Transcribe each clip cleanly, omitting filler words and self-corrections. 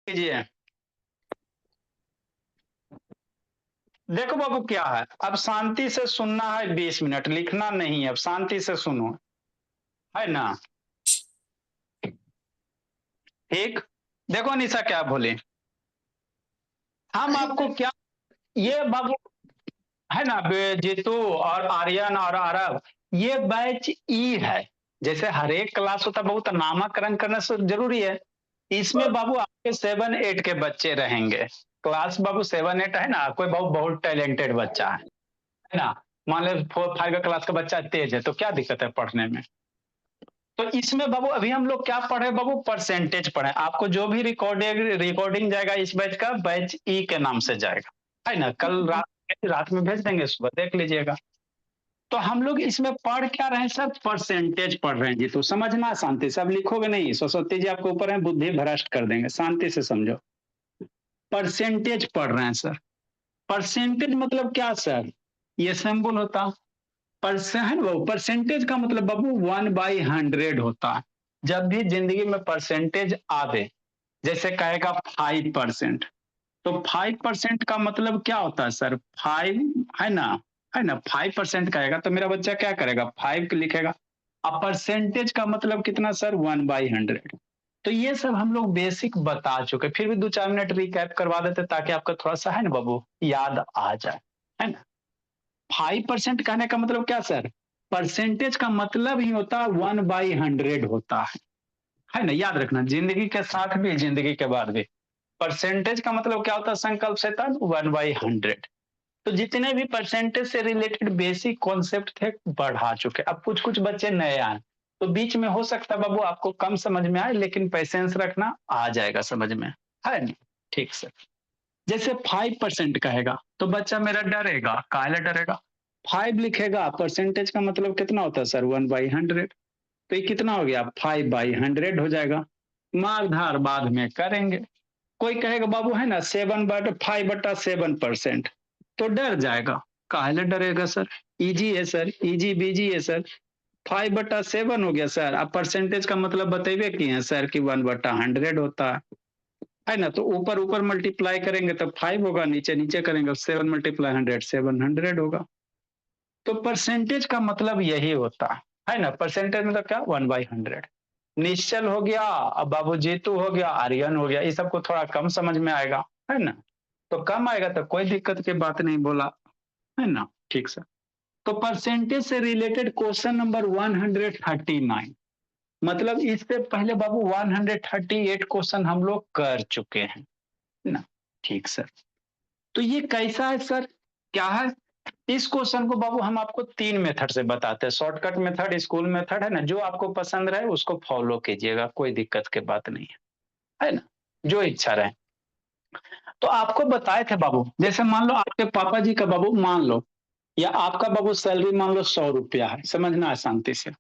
कीजिए। देखो बाबू क्या है, अब शांति से सुनना है, 20 मिनट लिखना नहीं है, अब शांति से सुनो, है ना। ठीक। देखो निशा क्या बोले, हम आपको क्या, ये बाबू है ना, जीतू और आर्यन और आरव, ये बैच ई है। जैसे हर एक क्लास होता है, बहुत नामकरण करना जरूरी है। इसमें बाबू आपके 7-8 के बच्चे रहेंगे। क्लास बाबू 7-8 है ना, कोई बहुत बहुत टैलेंटेड बच्चा है ना। मान लो 4-5 का क्लास का बच्चा तेज है, तो क्या दिक्कत है पढ़ने में। तो इसमें बाबू अभी हम लोग क्या पढ़े बाबू, परसेंटेज पढ़े। आपको जो भी रिकॉर्डिंग जाएगा इस बैच का, बैच ई के नाम से जाएगा, है ना। कल रात में भेज देंगे, सुबह देख लीजिएगा। तो हम लोग इसमें पढ़ क्या रहे हैं सर, परसेंटेज पढ़ रहे हैं जी। तो समझना शांति से, अब लिखोगे नहीं, सरस्वती जी आपके ऊपर है, बुद्धि भ्रष्ट कर देंगे, शांति से समझो। परसेंटेज पढ़ रहे हैं सर। परसेंटेज मतलब क्या सर, ये सिंबल होता परसेंट, वो परसेंटेज का मतलब बाबू 1/100 होता है। जब भी जिंदगी में परसेंटेज आवे, जैसे कहेगा 5%, तो 5% का मतलब क्या होता है सर, 5 है ना, है ना। 5% कहेगा तो मेरा बच्चा क्या करेगा, 5 लिखेगा। अब परसेंटेज का मतलब कितना सर, 1/100। तो ये सब हम लोग बेसिक बता चुके, फिर भी 2-4 मिनट रिकैप करवा देते ताकि आपका थोड़ा सा है ना बाबू याद आ जाए, है ना। 5% कहने का मतलब क्या सर, परसेंटेज का मतलब ही होता है 1/100 होता है ना। याद रखना, जिंदगी के साथ भी जिंदगी के बाद भी परसेंटेज का मतलब क्या होता है, संकल्प से था 1/100। तो जितने भी परसेंटेज से रिलेटेड बेसिक कॉन्सेप्ट थे बढ़ा चुके। अब कुछ कुछ बच्चे नए आए, तो बीच में हो सकता है बाबू आपको कम समझ में आए, लेकिन पेशेंस रखना, आ जाएगा समझ में, है ना। ठीक सर। जैसे 5% कहेगा तो बच्चा मेरा डरेगा, काहे डरेगा। 5 लिखेगा, परसेंटेज का मतलब कितना होता है सर, 1/100। तो ये कितना हो गया, 5/100 हो जाएगा। मारधार बाद में करेंगे। कोई कहेगा बाबू है ना 5/7%, तो डर जाएगा। काहे डरेगा सर, इजी है सर, इजी बीजी है सर। 5/7 हो गया सर, अब परसेंटेज का मतलब बतेबे किए हैं सर कि 1/100 होता है ना। तो ऊपर ऊपर मल्टीप्लाई करेंगे तो 5 होगा, नीचे नीचे करेंगे 7 × 100 700 होगा। तो परसेंटेज का मतलब यही होता है ना। परसेंटेज मतलब क्या, 1/100। निश्चल हो गया, अब बाबू जीतू हो गया, आर्यन हो गया, ये सबको थोड़ा कम समझ में आएगा, है ना। तो कम आएगा तो कोई दिक्कत की बात नहीं, बोला, है ना। ठीक सर। तो परसेंटेज से रिलेटेड क्वेश्चन नंबर 139, मतलब इससे पहले बाबू 138 क्वेश्चन हम लोग कर चुके हैं, है ना। ठीक सर। तो ये कैसा है सर, क्या है। इस क्वेश्चन को बाबू हम आपको 3 मेथड से बताते हैं, शॉर्टकट मेथड, स्कूल मेथड, है ना। जो आपको पसंद रहे उसको फॉलो कीजिएगा, कोई दिक्कत की बात नहीं है ना, जो इच्छा रहे। तो आपको बताए थे बाबू, जैसे मान लो आपके पापा जी का बाबू मान लो, या आपका बाबू सैलरी मान लो 100 रुपया है, समझना है शांति से।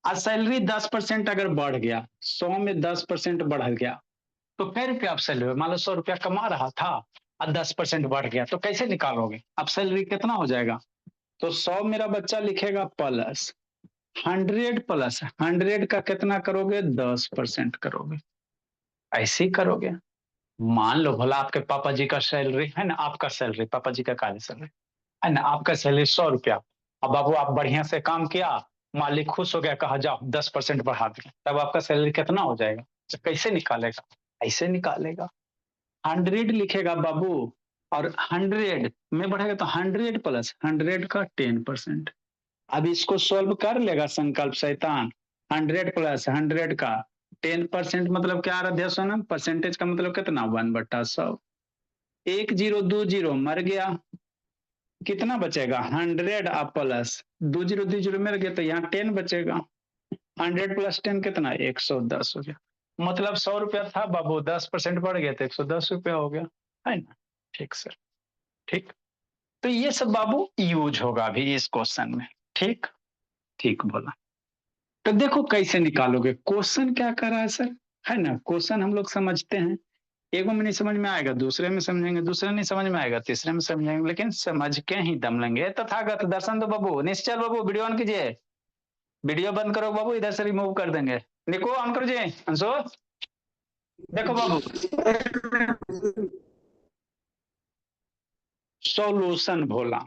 आज सैलरी 10% अगर बढ़ गया, 100 में 10% बढ़ गया, तो कै रुपया आप सैलरी, मान लो 100 रुपया कमा रहा था और 10% बढ़ गया, तो कैसे निकालोगे, अब सैलरी कितना हो जाएगा। तो 100 मेरा बच्चा लिखेगा प्लस 100 का कितना करोगे, 10% करोगे, ऐसे ही करोगे। मान लो भला आपके पापा जी का सैलरी है ना, आपका सैलरी, पापा जी का काले सैलरी है ना, आपका सैलरी 100 रुपया। अब बाबू आप बढ़िया से काम किया, मालिक खुश हो गया, कहा जाओ 10% बढ़ा दिया, तब आपका सैलरी कितना हो जाएगा। तो कैसे निकालेगा, ऐसे निकालेगा। 100 लिखेगा बाबू, और 100 में बढ़ेगा तो 100 + 100 का 10%। अब इसको सोल्व कर लेगा संकल्प शैतान। 100 + 100 का 10% मतलब क्या आ रहा है सोनम, परसेंटेज का मतलब कितना, 1/100। 1 0 2 0 मर गया, कितना बचेगा 100 प्लस 2 0 2 0 मर गया, तो यहाँ 10 बचेगा। 100 + 10 कितना, 110 हो गया। मतलब 100 रुपया था बाबू, 10% बढ़ गया तो 110 रुपया हो गया, है ना। ठीक सर। ठीक। तो ये सब बाबू यूज होगा अभी इस क्वेश्चन में। ठीक। ठीक बोला। तो देखो कैसे निकालोगे, क्वेश्चन क्या कर रहा है सर, है ना। क्वेश्चन हम लोग समझते हैं, एगो में नहीं समझ में आएगा दूसरे में समझेंगे, दूसरे नहीं समझ में आएगा तीसरे में समझेंगे, लेकिन समझ के ही दम लेंगे। तथागत दर्शन दो बाबू, निश्चल बाबू वीडियो ऑन कीजिए, वीडियो बंद करो बाबू, इधर से रिमूव कर देंगे। निको ऑन करो जी, अंशु देखो बाबू, सॉल्यूशन बोला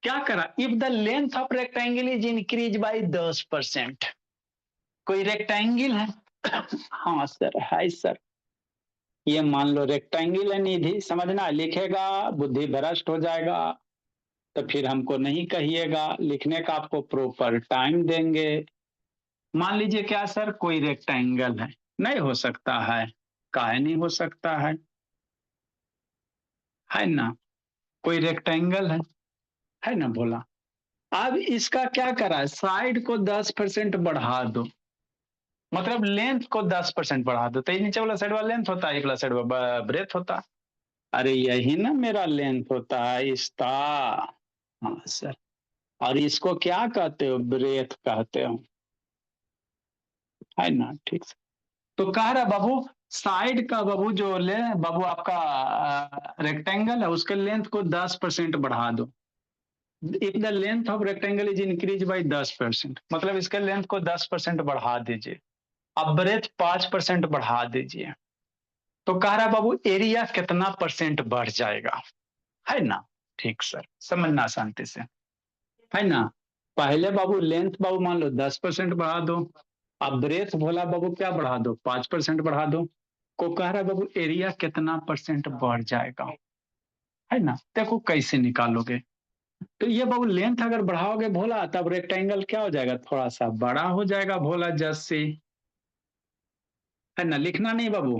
क्या करा, if the length of rectangle is increase by 10%। कोई रेक्टेंगल है हाँ सर, है सर, ये मान लो रेक्टेंगल है निधि, समझना, लिखेगा बुद्धि भ्रष्ट हो जाएगा तो फिर हमको नहीं कहिएगा, लिखने का आपको प्रॉपर टाइम देंगे। मान लीजिए क्या सर, कोई रेक्टेंगल है, नहीं हो सकता है, काहे नहीं हो सकता है ना, कोई रेक्टेंगल है ना बोला। अब इसका क्या करा, साइड को 10% बढ़ा दो, मतलब लेंथ को 10% बढ़ा दो, तो ये नीचे वाला साइड वाला लेंथ होता है, ये वाला साइड वाला ब्रेथ होता है। अरे यही ना मेरा लेंथ होता है, इसका। हाँ सर, और इसको क्या कहते हो, ब्रेथ कहते हो, है ना, ठीक से। तो कह रहा बाबू, साइड का बाबू जो ले बाबू आपका रेक्टेंगल है, उसके लेंथ को 10% बढ़ा दो। If the length of rectangle is increase by 10%, मतलब इसके लेंथ को 10% बढ़ा दीजिए, अब ब्रेथ 5% बढ़ा दीजिए, तो कह रहा बाबू एरिया कितना परसेंट बढ़ जाएगा, है ना। ठीक सर, समझना शांति से, है ना। पहले बाबू लेंथ बाबू मान लो 10% बढ़ा दो, अब ब्रेथ भोला बाबू क्या बढ़ा दो, 5% बढ़ा दो, को कह रहा बाबू एरिया कितना परसेंट बढ़ जाएगा, है ना। देखो कैसे निकालोगे, तो ये बाबू लेंथ अगर बढ़ाओगे भोला तब रेक्टेंगल क्या हो जाएगा, थोड़ा सा बड़ा हो जाएगा भोला, जस्ट से, है ना, लिखना नहीं बाबू,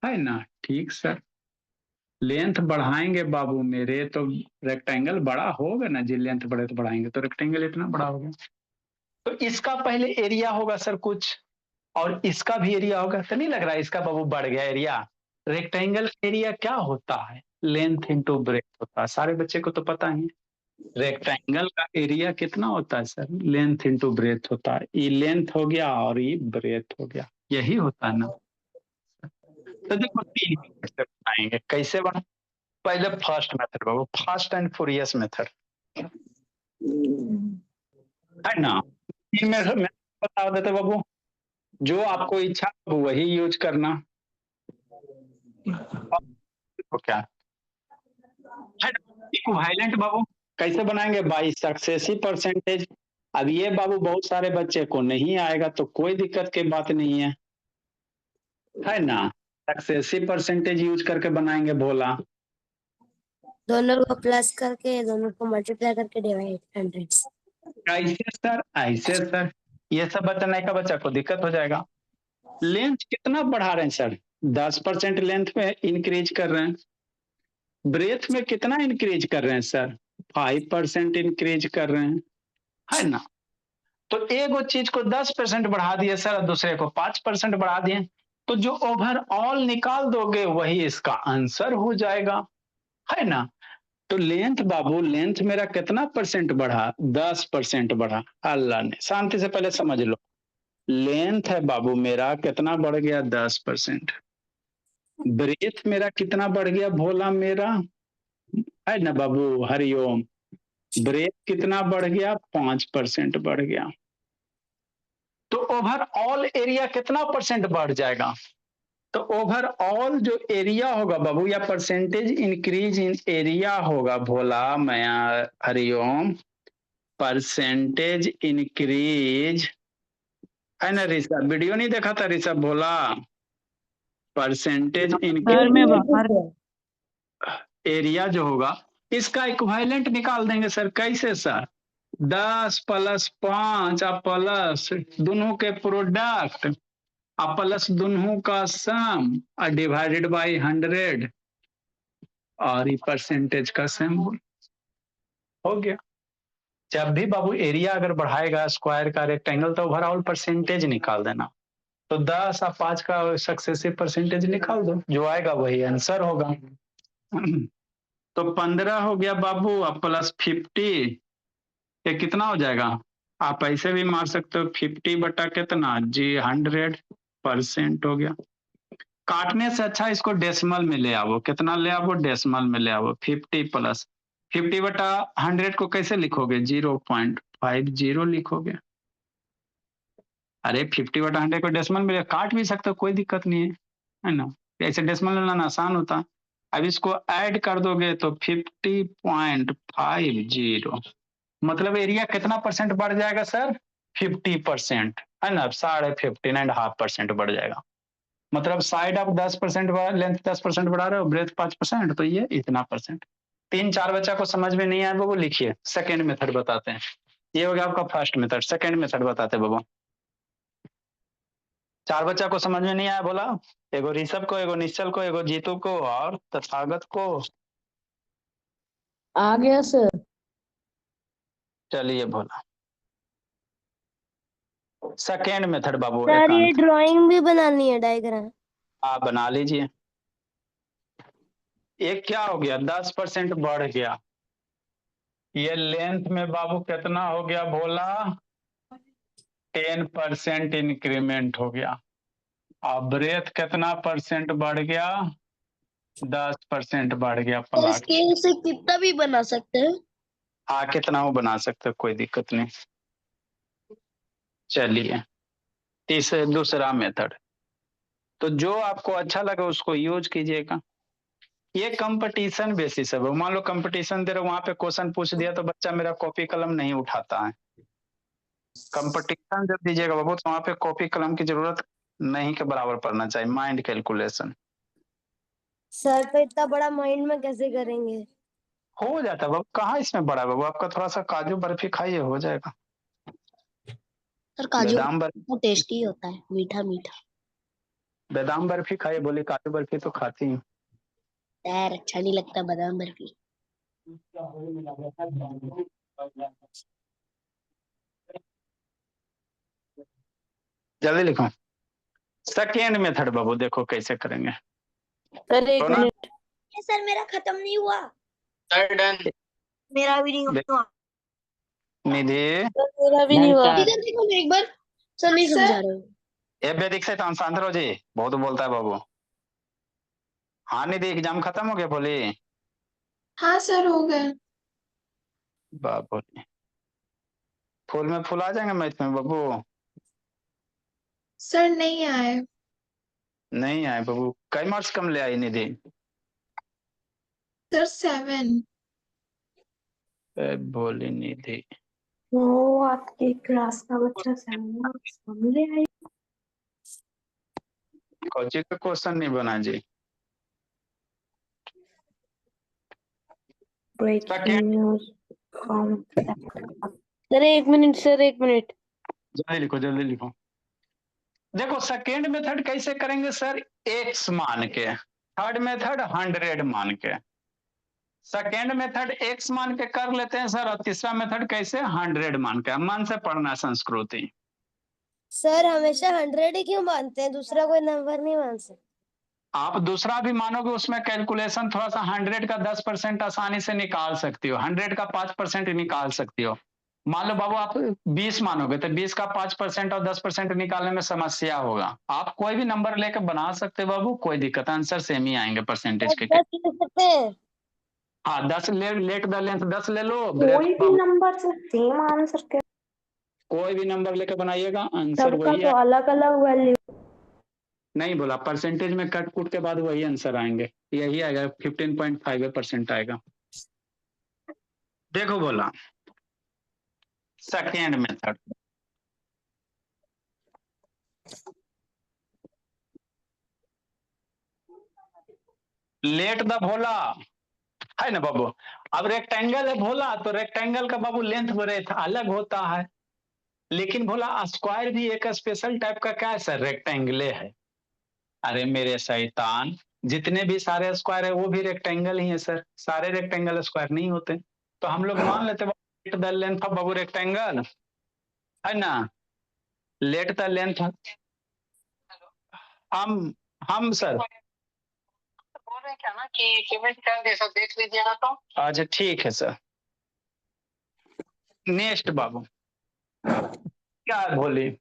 है ना। ठीक सर, लेंथ बढ़ाएंगे बाबू मेरे तो रेक्टेंगल बड़ा होगा ना जी, लेंथ बढ़े तो बढ़ाएंगे तो रेक्टेंगल इतना बड़ा होगा। तो इसका पहले एरिया होगा सर कुछ, और इसका भी एरिया होगा, तो नहीं लग रहा है इसका बाबू बढ़ गया एरिया। रेक्टेंगल एरिया क्या होता है, लेंथ इंटू ब्रेथ होता है, सारे बच्चे को तो पता ही है। रेक्टेंगल का एरिया कितना होता है सर, लेंथ इंटू ब्रेथ होता है, ये लेंथ हो गया और ये ब्रेथ हो गया, यही होता है ना। तो देखो तीन मेथड से बनाएंगे, कैसे बना, पहले first method Babu, fast and furious method, है ना। तीन मेथड में बता देते बाबू, जो आपको इच्छा हो वही यूज करना, तो क्या है, इक्विवेलेंट बाबू कैसे बनाएंगे, बाई सक्सेसिव परसेंटेज। अब ये बाबू बहुत सारे बच्चे को नहीं आएगा तो कोई दिक्कत की बात नहीं है ना। सक्सेसिव परसेंटेज यूज करके बनाएंगे भोला, दोनों को प्लस करके दोनों को मल्टीप्लाई करके डिवाइड 100। कैसे सर, ऐसे सर, ये सब बताने का बच्चा को दिक्कत हो जाएगा। लेंथ कितना बढ़ा रहे हैं सर, 10% लेंथ में इंक्रीज कर रहे हैं, ब्रेथ में कितना इंक्रीज कर रहे हैं सर, 5% इंक्रीज कर रहे हैं, है ना। तो एक वो चीज को 10% बढ़ा दिए सर, दूसरे को 5% बढ़ा दिए, तो जो ओवरऑल निकाल दोगे वही इसका आंसर हो जाएगा, है ना। तो लेंथ बाबू, लेंथ मेरा कितना परसेंट बढ़ा, 10% बढ़ा, अल्लाह ने, शांति से पहले समझ लो, लेंथ है बाबू मेरा कितना बढ़ गया, 10%, ब्रेथ मेरा कितना बढ़ गया भोला मेरा, है ना बाबू, हरिओम, ब्रेथ कितना बढ़ गया, 5% बढ़ गया, तो ओवरऑल एरिया कितना परसेंट बढ़ जाएगा, तो ओवरऑल जो एरिया होगा बाबू, या परसेंटेज इंक्रीज इन एरिया होगा भोला मैं, हरिओम, परसेंटेज इंक्रीज, है ना ऋषभ, वीडियो नहीं देखा था ऋषभ भोला, परसेंटेज घर में इंक्रीज बाहर एरिया जो होगा, इसका इक्विवेलेंट निकाल देंगे सर, कैसे सर, 10 + 5 प्लस दोनों के प्रोडक्ट प्लस दोनों का सम डिवाइडेड बाई 100, और ये परसेंटेज का सिंबल हो गया। जब भी बाबू एरिया अगर बढ़ाएगा स्क्वायर का रेक्टेंगल, तो ओवरऑल परसेंटेज निकाल देना, तो 10 और 5 का सक्सेसिव परसेंटेज निकाल दो, जो आएगा वही आंसर होगा। तो 15 हो गया बाबू, अब +50, ये कितना हो जाएगा, आप ऐसे भी मार सकते हो, 50 बटा कितना जी, 100% हो गया। काटने से अच्छा इसको डेसिमल में ले आओ, कितना ले आओ, डेसिमल में ले आओ, 50 बटा 100 को कैसे लिखोगे, 0.50 लिखोगे, अरे 50/100 को डेसिमल में काट भी सकते हो, कोई दिक्कत नहीं है ना। ऐसे डेसिमल में लाना आसान होता। अब इसको ऐड कर दोगे तो 50.50, मतलब एरिया कितना परसेंट बढ़ जाएगा सर? 50%, है ना। 15.5% बढ़ जाएगा। मतलब साइड आप 10% लेंथ 10% बढ़ा रहे हो, ब्रेथ 5%, तो ये इतना परसेंट। 3-4 बच्चा को समझ में नहीं आया वो लिखिए, सेकेंड मेथड बताते हैं। ये हो गया आपका फर्स्ट मेथड, सेकेंड मेथड बताते हैं बाबू। 4 बच्चा को समझ में नहीं आया बोला, एगो ऋषभ को, एगो निश्चल को, एगो जीतू को और तथागत को। आ गया सर। चलिए बोला सेकेंड मेथड बाबू। सर ये एकांत ड्राइंग भी बनानी है, डायग्राम। आप बना लीजिए। एक क्या हो गया, 10% बढ़ गया। ये लेंथ में बाबू कितना हो गया बोला? 10% इंक्रीमेंट हो गया। अब ब्रेथ कितना परसेंट बढ़ गया? 10% बढ़ गया। तो प्लाट स्केल से कितना भी बना सकते हैं। हाँ, कितना वो बना सकते, कोई दिक्कत नहीं। चलिए दूसरा मेथड, तो जो आपको अच्छा लगे उसको यूज कीजिएगा। ये कंपटीशन बेसिस है। मान लो कंपटीशन दे रहे हो, वहां पे क्वेश्चन पूछ दिया तो बच्चा मेरा कॉपी कलम नहीं उठाता है। कंपटीशन जब दीजिएगा बाबू तो वहां पे कॉपी कलम की जरूरत नहीं के बराबर पड़ना चाहिए, माइंड कैलकुलेशन सर तो इतना बड़ा माइंड में कैसे करेंगे। हो जाता है बाबू। कहाँ इसमें बड़ा है बाबू, आपका थोड़ा सा काजू बर्फी खाइए हो जाएगा। सर काजू बादाम बर्फी, तो टेस्टी होता है, मीठा मीठा। बादाम बर्फी खाइए। बोले काजू बर्फी तो खाती हूँ। यार अच्छा नहीं लगता बादाम बर्फी। जल्दी लिखो। सेकेंड मेथड बाबू देखो कैसे करेंगे। सर एक तो ना मिनट। सर मेरा खत्म नहीं हुआ। Sir done. मेरा भी नहीं हुआ। निधि सर मेरा भी नहीं हुआ। इधर देखो मैं एक बार। सर नहीं समझा रहे हो। ए वैदिक से तांसांद्रो जी बहुत बोलता है बाबू। हाँ निधि एग्जाम खत्म हो गया बोली। हाँ सर हो गए। बाबू फुल में फुल आ जाएंगे मैथ में बाबू। सर नहीं आए। नहीं आए बाबू। कई मार्क्स कम ले आई निधि? सर 7। बोली निधि वो आपके क्लास का बच्चा 7 मार्क्स कम ले आई। कोची का क्वेश्चन नहीं बना जी। सर एक मिनट, सर एक मिनट। जल्दी लिखो जल्दी लिखो। देखो सेकेंड मेथड कैसे करेंगे सर? एक्स मान के। थर्ड मेथड 100 मान के। सेकेंड मेथड एक्स मान के कर लेते हैं सर, और तीसरा मेथड कैसे? 100 मान के। मन से पढ़ना संस्कृति। सर हमेशा 100 ही क्यों मानते हैं, दूसरा कोई नंबर नहीं मान सकते। आप दूसरा भी मानोगे उसमें कैलकुलेशन थोड़ा सा, 100 का 10% आसानी से निकाल सकती हो, 100 का 5% निकाल सकती हो। मान लो बाबू आप 20 मानोगे तो 20 का 5% और 10% निकालने में समस्या होगा। आप कोई भी नंबर लेकर बना सकते हो बाबू, कोई दिक्कत, आंसर सेम ही आएंगे परसेंटेज के। 10 ले सकते हैं। हाँ 10 लेट द लेंथ 10 ले लो। कोई भी नंबर से सेम आंसर के कोई भी नंबर लेकर बनाइएगा आंसर सबका वही तो है। अलग अलग वैल्यू। नहीं बोला, परसेंटेज में कट कुट के बाद वही आंसर आएंगे, यही आएगा 15.5% आएगा। देखो बोला सेकेंड मेथड, लेट द भोला, है ना बाबू। अब रेक्टेंगल है भोला, तो रेक्टेंगल का बाबू लेंथ ब्रेथ अलग होता है। लेकिन भोला स्क्वायर भी एक स्पेशल टाइप का क्या है सर? रेक्टेंगले है। अरे मेरे शैतान, जितने भी सारे स्क्वायर है वो भी रेक्टेंगल ही है सर, सारे रेक्टेंगल स्क्वायर नहीं होते। तो हम लोग मान लेते let the length of Babu rectangle, है ना। लेट द लेंथ हम सर बोल रहे क्या ना कि पेमेंट कर दे सर, देख लीजिएगा तो। अच्छा ठीक है सर। नेक्स्ट बाबू क्या बोली,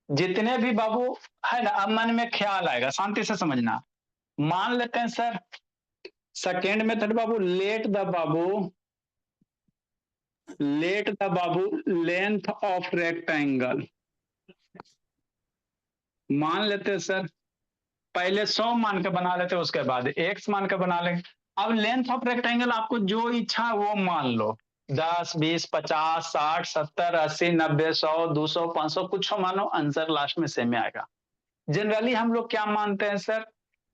जितने भी बाबू है ना, अब मन में ख्याल आएगा, शांति से समझना। मान लेते हैं sir second method Babu, let the Babu length of rectangle, मान लेते हैं सर, पहले 100 मान के बना लेते हैं, उसके बाद x मान के बना लेंगे। अब लेंथ ऑफ रेक्टेंगल आपको जो इच्छा वो मान लो, 10, 20, 50, 60, 70, 80, 90, 100, 200, 500 कुछ मानो, आंसर लास्ट में सेम आएगा। जनरली हम लोग क्या मानते हैं सर?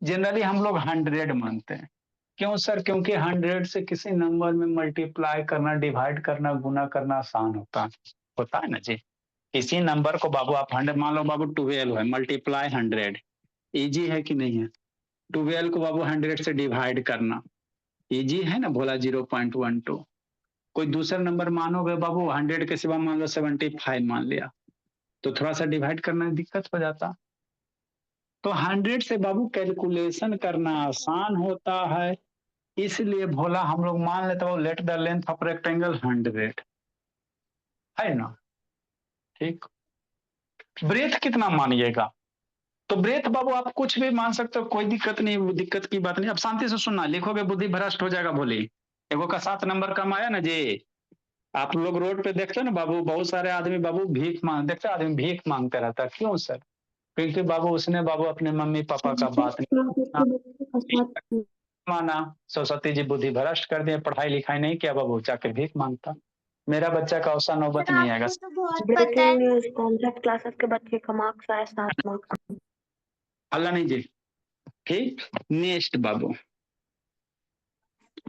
जनरली हम लोग 100 मानते हैं। क्यों सर? क्योंकि 100 से किसी नंबर में मल्टीप्लाई करना, डिवाइड करना, गुना करना आसान होता है ना जी। किसी नंबर को बाबू आप 100 मान लो, बाबू 12 है, मल्टीप्लाई 100 इजी है कि नहीं है? 12 को बाबू 100 से डिवाइड करना इजी है ना, बोला 0.12। कोई दूसरा नंबर मानोगे बाबू 100 के सिवा, मान लो 75 मान लिया, तो थोड़ा सा डिवाइड करना दिक्कत हो जाता। तो 100 से बाबू कैलकुलेशन करना आसान होता है, इसलिए भोला हम लोग मान लेते हो let the length of rectangle 100 है ना। ठीक, ब्रेथ कितना मानिएगा? तो ब्रेथ बाबू आप कुछ भी मान सकते हो, कोई दिक्कत नहीं, वो दिक्कत की बात नहीं। अब शांति से सुनना, लिखोगे बुद्धि भ्रष्ट हो जाएगा। बोली एगो का 7 नंबर कम आया ना जी। आप लोग रोड पे देखते हो ना बाबू, बहुत सारे आदमी बाबू भीख मांग, देखते हो आदमी भीख मांगते रहता है। क्यों सर? क्योंकि बाबू उसने बाबू अपने मम्मी पापा का बात नहीं माना, सरस्वती जी बुद्धि भ्रष्ट कर दिए, पढ़ाई लिखाई नहीं किया, बाबू जाके भीख मांगता। मेरा बच्चा का औसा नौबत नहीं आएगा। तो बहुत पता है। ब्रेकिंग न्यूज, कॉन्सेप्ट क्लासेस के बच्चे का मार्क्स आया 7 मार्क्स। अल्लाह नहीं जी। ठीक, नेक्स्ट बाबू,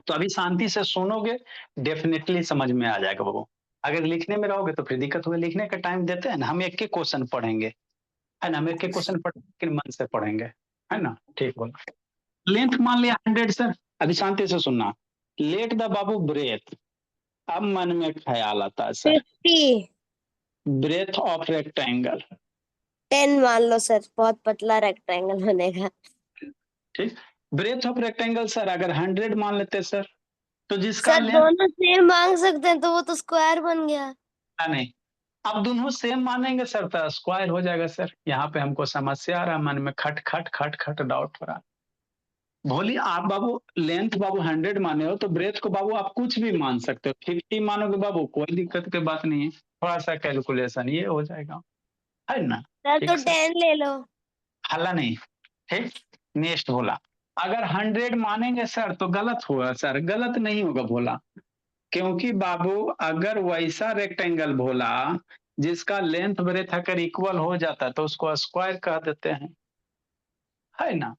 तो अभी शांति से सुनोगे, डेफिनेटली समझ में आ जाएगा बाबू। अगर लिखने में रहोगे तो फिर दिक्कत होगी। लिखने का टाइम देते हैं ना, हम एक एक क्वेश्चन पढ़ेंगे, है ना, हम एक एक क्वेश्चन पढ़ मन से पढ़ेंगे, है ना। ठीक बोला। लेंथ मान लिया 100 सर। अभी शांति से सुनना, लेट द बाबू ब्रेथ। अब मन में ख्याल आता है सर, 50, ब्रेथ ऑफ रेक्टेंगल। 10 मान लो सर, बहुत पतला रेक्टेंगल बनेगा। ठीक, ब्रेथ ऑफ रेक्टेंगल सर अगर 100 मान लेते सर, तो जिसका सर लेंथ दोनों सेम मांग सकते हैं, तो वो तो स्क्वायर बन गया। नहीं, अब दोनों सेम मानेंगे सर तो स्क्वायर हो जाएगा सर। यहाँ पे हमको समस्या आ रहा है, मन में खट खट खट खट डाउट हो रहा है। भोली आप बाबू लेंथ बाबू 100 माने हो, तो ब्रेथ को बाबू आप कुछ भी मान सकते हो। 50 मानोगे बाबू, कोई दिक्कत की बात नहीं है, थोड़ा सा कैलकुलेशन ये हो जाएगा, है ना। सर तो ठीक सर, 10 ले लो। हल्ला नहीं। ठीक, नेक्स्ट बोला, अगर 100 मानेंगे सर तो गलत होगा सर। गलत नहीं होगा भोला, क्योंकि बाबू अगर वैसा रेक्टेंगल भोला जिसका लेंथ ब्रेथ अगर इक्वल हो जाता है तो उसको स्क्वायर कह देते हैं, है ना।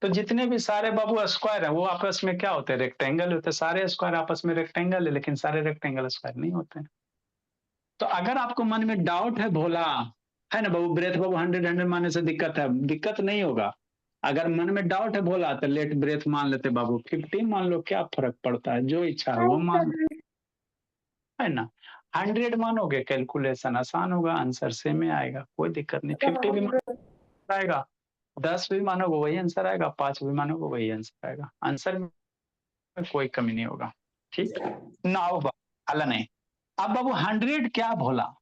तो जितने भी सारे बाबू स्क्वायर है वो आपस में क्या होते हैं? रेक्टेंगल होते हैं। सारे स्क्वायर आपस में रेक्टेंगल है, लेकिन सारे रेक्टेंगल स्क्वायर नहीं होते हैं। तो अगर आपको मन में डाउट है भोला, है ना बाबू, ब्रेथ बाबू 100 मानने से दिक्कत है, दिक्कत नहीं होगा। अगर मन में डाउट है भोला तो लेट ब्रेथ मान लेते बाबू, 50 मान लो, क्या फर्क पड़ता है, जो इच्छा है वो मान, है ना। 100 मानोगे कैलकुलेशन आसान होगा, आंसर सेम में आएगा, कोई दिक्कत नहीं। 50 भी आएगा, 10 भी मानोगे वही आंसर आएगा, 5 भी मानोगे वही आंसर आएगा, आंसर में कोई कमी नहीं होगा। ठीक, नाउ हल्ला नहीं। अब बाबू 100 क्या भोला,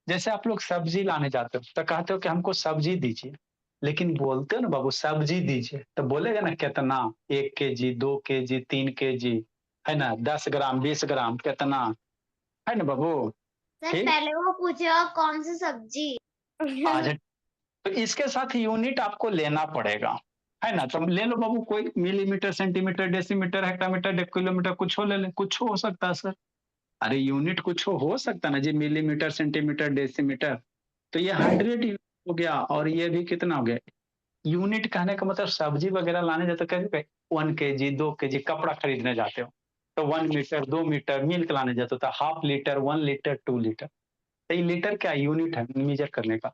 जैसे आप लोग सब्जी लाने जाते हो तो कहते हो कि हमको सब्जी दीजिए, लेकिन बोलते हो ना बाबू सब्जी दीजिए, तो बोलेगा ना कितना, 1 केजी, 2 केजी, 3 केजी, है ना, 10 ग्राम, 20 ग्राम, कितना, है ना बाबू। सर ठीक, पहले वो पूछेगा कौन सी सब्जी। आज तो इसके साथ यूनिट आपको लेना पड़ेगा, है ना। तो ले लो बाबू, कोई millimetre, centimetre, decimetre, hectometre, kilometre, कुछ हो ले लें, कुछ हो सकता है सर। अरे यूनिट कुछ हो सकता है ना जी, मिलीमीटर, सेंटीमीटर, डेसीमीटर। तो ये 100 हो गया, और ये भी कितना हो गया। यूनिट कहने का मतलब सब्जी वगैरह लाने जाते कैसे, 1 केजी, 2 केजी, कपड़ा खरीदने जाते हो तो 1 मीटर, 2 मीटर, मिल्क लाने जाते हो तो 1/2 लीटर, 1 लीटर, 2 लीटर। तो ये लीटर क्या यूनिट है मेजर करने का।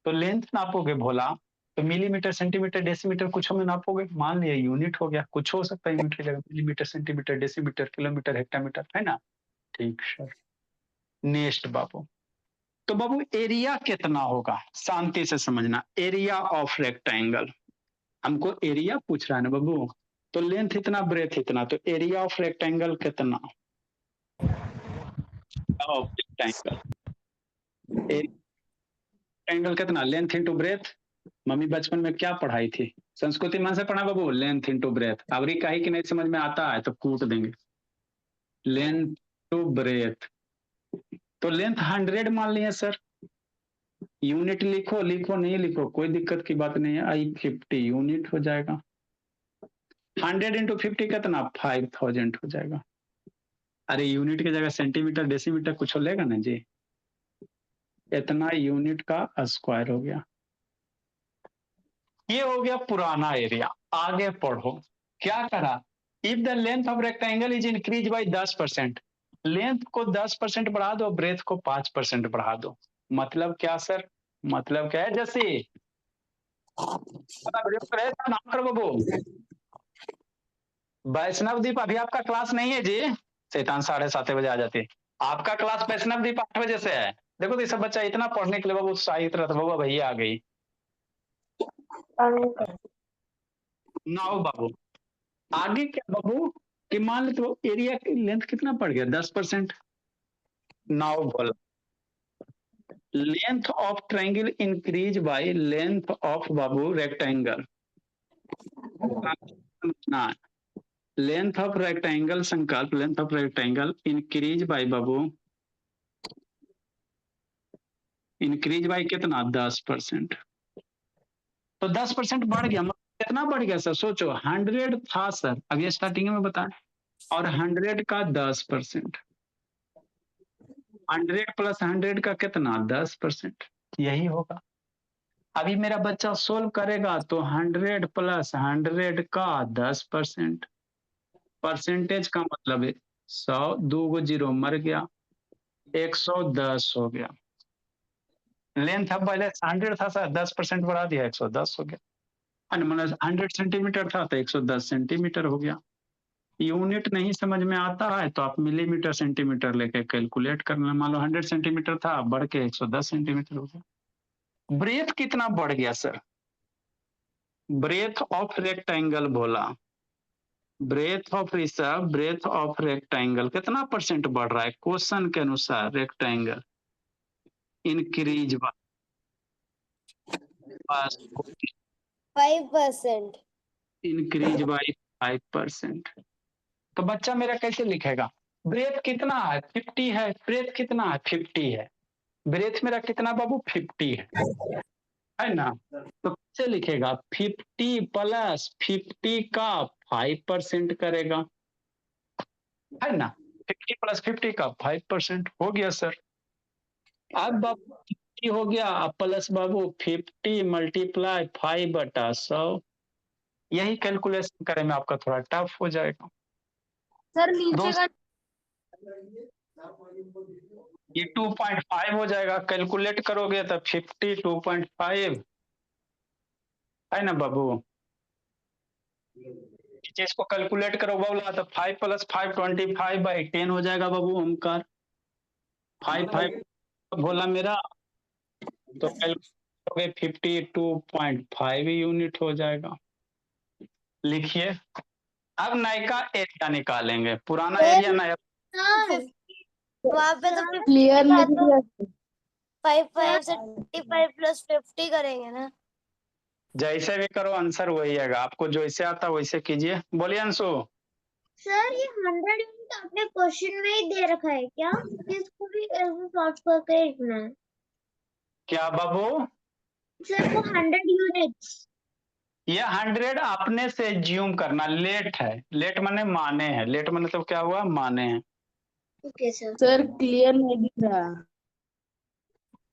तो लेंथ नापोगे भोला तो मिलीमीटर, सेंटीमीटर, डेसीमीटर कुछ में नापोगे, मान लिया यूनिट हो गया, कुछ हो सकता है यूनिट की जगह, millimetre, centimetre, decimetre, kilometre, hectometre, है ना। ठीक सर, नेक्स्ट बाबू, तो बाबू एरिया कितना होगा, शांति से समझना, एरिया ऑफ रेक्टेंगल। हमको एरिया पूछ रहा है ना बाबू, तो लेंथ इतना, ब्रेथ इतना, तो एरिया ऑफ रेक्टेंगल कितना, ऑफ रेक्टेंगल, रेक्टेंगल कितना, लेंथ इंटू ब्रेथ। मम्मी बचपन में क्या पढ़ाई थी, संस्कृति मन से पढ़ा बाबू, लेंथ इंटू ब्रेथ। अबरी कही कि नहीं समझ में आता है तो कूट देंगे, लेंथ टू ब्रेथ। तो लेंथ 100 मान लिए सर, यूनिट लिखो लिखो नहीं लिखो कोई दिक्कत की बात नहीं है। I50 यूनिट हो जाएगा। 100 इंटू 50 कितना 5000 हो जाएगा। अरे यूनिट की जगह सेंटीमीटर डेसीमीटर कुछ लेगा ना जी। इतना यूनिट का स्क्वायर हो गया। ये हो गया पुराना एरिया। आगे पढ़ो क्या करा। If the length of rectangle is increase by 10%, length को 10% बढ़ा दो, ब्रेथ को 5% बढ़ा दो। मतलब क्या सर, मतलब क्या है जैसे नाम करो बाबू। वैष्णव दीप अभी आपका क्लास नहीं है जी। शैतान 7:30 बजे आ जाती। आपका क्लास वैष्णव दीप 8 बजे से है। देखो तो ये सब बच्चा इतना पढ़ने के लिए बाबू उत्साहित रहता। बाबू भैया आ गई ना हो बाबू। आगे क्या बाबू कि मान लो तो एरिया की लेंथ कितना बढ़ गया 10%। नाउ बोला length of triangle increase by length of Babu rectangle. ना लेंथ ऑफ रेक्टेंगल संकल्प length of rectangle increase by Babu increase by कितना 10%। तो 10% बढ़ गया मतलब कितना बढ़ गया सर सोचो। 100 था सर अभी स्टार्टिंग में बताएं और 100 का 10%। 100 प्लस 100 का कितना 10%। यही होगा। अभी मेरा बच्चा सोल्व करेगा तो 100 प्लस 100 का 10%। परसेंटेज का मतलब है 100 दो गो जीरो मर गया 110 हो गया। लेंथ अब पहले 100 था सर 10% बढ़ा दिया 110 हो गया। मतलब 100 सेंटीमीटर था तो 110 सेंटीमीटर हो गया। यूनिट नहीं समझ में आता है तो आप मिलीमीटर सेंटीमीटर लेके कैलकुलेट करना। मान लो 100 सेंटीमीटर था बढ़ के 110 सेंटीमीटर हो गया। ब्रेथ कितना बढ़ गया सर। ब्रेथ ऑफ रेक्टेंगल बोला breadth of Rishabh breadth of rectangle कितना परसेंट बढ़ रहा है क्वेश्चन के अनुसार रेक्टेंगल इंक्रीज 5%। Increase by 5%। तो बच्चा मेरा कैसे लिखेगा। ब्रेथ कितना है 50 है ब्रेथ कितना है 50 है। ब्रेथ मेरा कितना बाबू 50 है ना। तो कैसे लिखेगा 50 प्लस 50 का 5% करेगा है ना। 50 प्लस 50 का 5% हो गया सर। अब बाबू 50 हो गया अब प्लस बाबू 50 मल्टीप्लाई 5/100। यही कैलकुलेशन करें में आपका थोड़ा टफ हो जाएगा। सर नीचे का ये 2.5 हो जाएगा कैलकुलेट करोगे तो 50 2.5 है ना बाबू। चीज को कैलकुलेट करो बोला तो 5 प्लस 5 25/10 हो जाएगा बाबू। ओमकार 5 बोला मेरा तो कैलकुलेट 52.5 यूनिट हो जाएगा। लिखिए अब नयका एरिया निकालेंगे। पुराना एरिया नया वहाँ पे तो क्लियर लिख दिया 5 से 25 प्लस 50 करेंगे ना। जैसे भी करो आंसर वही आएगा। आपको जैसे आता वैसे कीजिए। बोलिए अंशु। सर ये 100 यूनिट आपने क्वेश्चन में ही दे रखा है क्या इसको भी ऐसे सॉल्व करके लिखना है। क्या बाबू सर वो 100 यूनिट्स ये 100 अपने से ज्यूम करना। लेट है लेट माने माने हैं। लेट माने तो क्या हुआ माने हैं। Okay sir. सर क्लियर नहीं दिख रहा।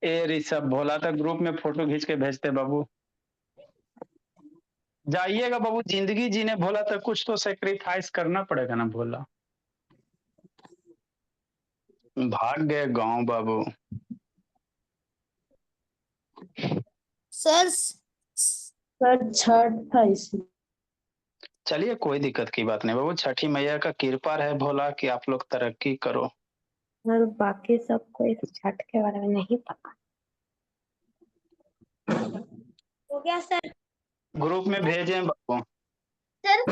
ए ऋषभ भोला था ग्रुप में फोटो खींच के भेजते बाबू। जाइएगा बाबू जिंदगी जीने भोला तो कुछ तो सेक्रीफाइस करना पड़ेगा ना भोला। भाग गए गांव बाबू। सर सर छठ था इसमें। चलिए कोई दिक्कत की बात नहीं बाबू। छठी मैया का कृपा है भोला कि आप लोग तरक्की करो। सर बाकी सबको इस छठ के बारे में नहीं पता। हो गया सर। ग्रुप में भेजे बाबू। सर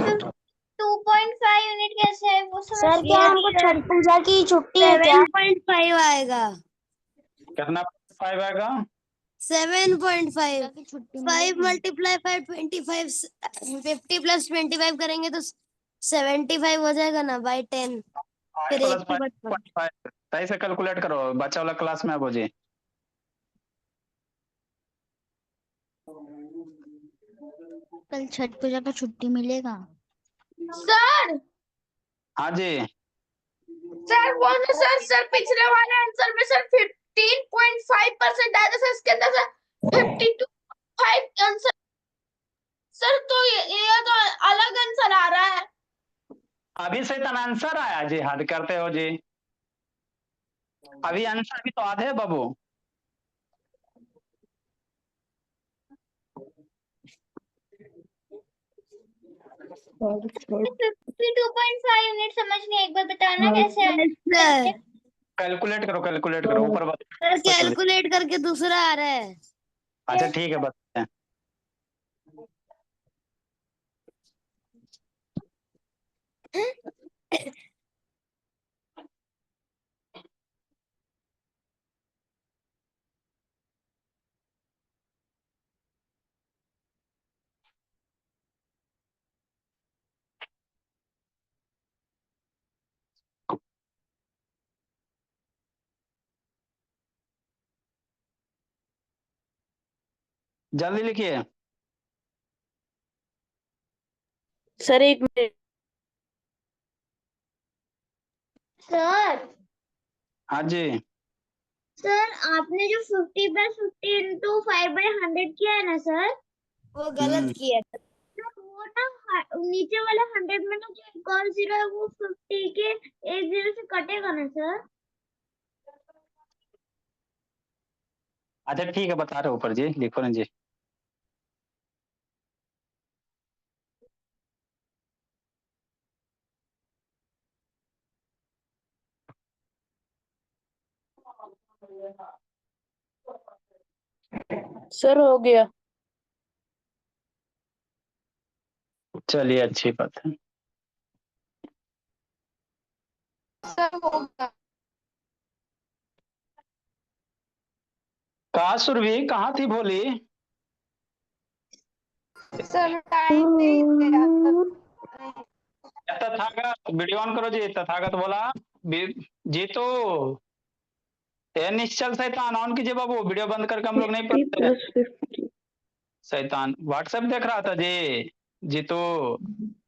2.5 यूनिट कैसे है वो समझ सर क्या हमको छठ पूजा की छुट्टी है क्या? 7.5 आएगा। कितना 5 आएगा 7.5 5 मल्टीप्लाई 5 25 50 प्लस 25 करेंगे तो 75 हो जाएगा ना बाई 10। फिर एक ही बच 5 सही से कैलकुलेट करो बच्चा वाला क्लास में अब हो जी। कल छठ पूजा का छुट्टी मिलेगा? सर हाँ जी, सर वो ना सर पिछले वाले आंसर में सर 15.5% आया था सर, इसके अंदर सर 52.5 आंसर। सर तो ये तो अलग आंसर आ रहा है। अभी से इतना आंसर आया जी, हद करते हो जी। अभी आंसर भी तो आधे है बाबू। सर 52.5 यूनिट समझ नहीं, एक बार बताना कैसे है? सर कैलकुलेट करो ऊपर बात। सर कैलकुलेट करके दूसरा आ रहा है। अच्छा ठीक है, बताते हैं। जल्दी लिखिए। Sir 1 minute. सर हाँ जी। सर आपने जो 50+50 इंटू 5/100 किया है ना सर, वो गलत किया था। तो वो ना नीचे वाले 100 में ना जो एक और जीरो है वो 50 के एक जीरो से कटेगा ना सर? अच्छा ठीक है, बता रहे ऊपर जी, लिखो ना जी। सर हो गया। चलिए अच्छी बात है। सर होगा। कहा सुरभि, कहाँ थी भोली? सर टाइम नहीं दिया। तथागत वीडियो ऑन करो जी। तथागत बोला जी तो ये निश्चल शैतान ऑन कीजिए बाबू, वीडियो बंद करके हम लोग नहीं 50 पढ़ते हैं। + 50। शैतान व्हाट्सएप देख रहा था जी तो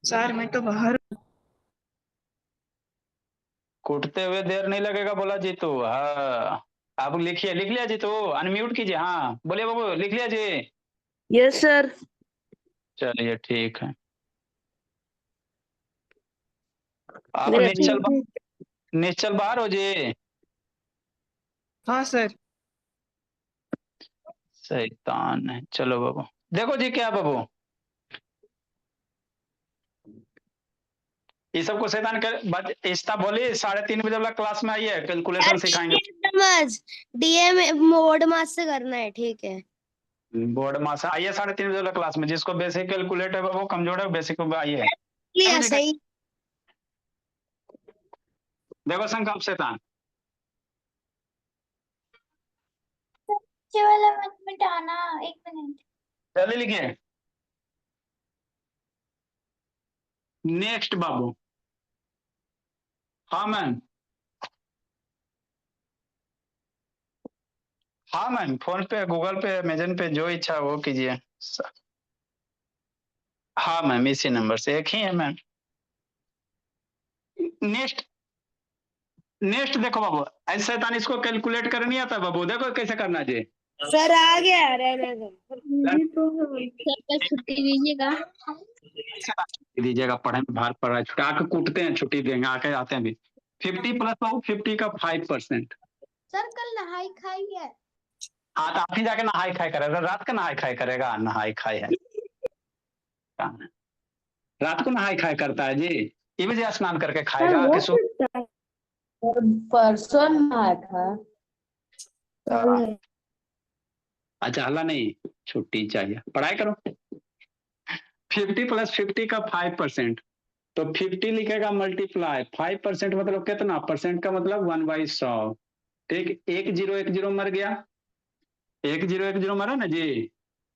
सर मैं तो बाहर। कूटते हुए देर नहीं लगेगा बोला जीतू। हाँ आप लिखिए, लिख लिया जीतू, अनम्यूट कीजिए। हाँ बोलिए बाबू, लिख लिया जी। Yes sir. चलिए ठीक है। आप मेरा निश्चल बाहर हो जी। हाँ सर। शैतान है। चलो बाबू देखो जी, क्या बाबू ये सबको शैतान कर इस्ता बोली 3:30 बजे वाला क्लास में आइए, कैलकुलेशन सिखाएंगे। समझ डीएम मोड मास से करना है, ठीक है। बोर्ड मास आइए 3:30 बजे वाला क्लास में। जिसको बेसिक कैलकुलेट है वो कमजोर है, बेसिक में आइए। लिया सही। देखो संकल्प शैतान, नीचे वाला मत मिटाना, एक मिनट। जल्दी लिखिए। नेक्स्ट बाबू। हाँ मैम, हाँ मैम, फोन पे, गूगल पे, अमेजन पे, जो इच्छा हो वो कीजिए। हाँ मैम, इसी नंबर से एक ही है मैम। नेक्स्ट नेक्स्ट देखो बाबू, ऐसे शैतान इसको कैलकुलेट करना नहीं आता बाबू, देखो कैसे करना जी। सर आ गया, रहने दो। सर कल छुट्टी दीजिएगा। दीजिएगा, पढ़े में भार पड़ रहा है, छुट्टी आके कूटते हैं, छुट्टी देंगे आके आते हैं भी। 50 प्लस बाबू 50 का 5%। सर कल नहाई खाई है। हाँ तो आप ही जाके नहाई खाई करेगा, रात का नहाई खाई करेगा, नहाई खाई है रात को नहाई खाई करता है जी। ये बजे स्नान करके खाएगा कि सुबह। परसों नहाया था। अच्छा हल्ला नहीं, छुट्टी चाहिए, पढ़ाई करो। 50 + 50 का 5%, तो 50 लिखेगा मल्टीप्लाई 5% मतलब कितना परसेंट का मतलब 1/100। ठीक, 1 0 मर गया, 1 0 मरा ना जी।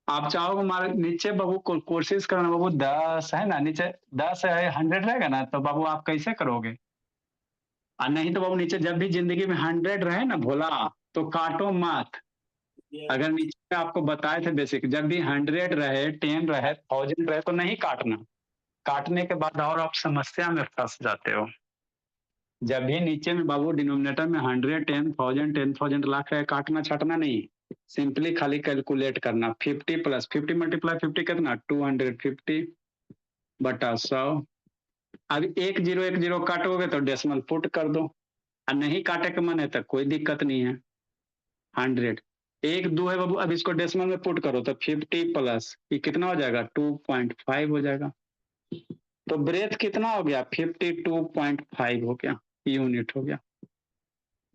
आप चाहोगे मार नीचे बाबू कोशिश करना बाबू, 10 है ना नीचे, 10 है 100 रहेगा ना, तो बाबू आप कैसे करोगे? और नहीं तो बाबू नीचे जब भी जिंदगी में 100 रहे ना भोला, तो काटो मत, अगर नीचे में आपको बताए थे बेसिक, जब भी 100 रहे, 10 रहे, 1000 रहे तो नहीं काटना। काटने के बाद और आप समस्या में फंस जाते हो। जब भी नीचे में बाबू डिनोमिनेटर में 100, 10,000, 10,000 लाख रहे, काटना छाटना नहीं, सिंपली खाली कैलकुलेट करना। 50 प्लस 50 मल्टीप्लाई 50 कितना, 250 बटा 100। अब 1010 काटोगे तो डेसिमल पुट कर दो, और नहीं काटे के मन है तो कोई दिक्कत नहीं है। 100 1 2 है बाबू, अब इसको डेसिमल में पुट करो तो 50 प्लस ये कितना हो जाएगा, 2.5 हो जाएगा। तो ब्रेथ कितना हो गया, 52.5 हो गया, यूनिट हो गया,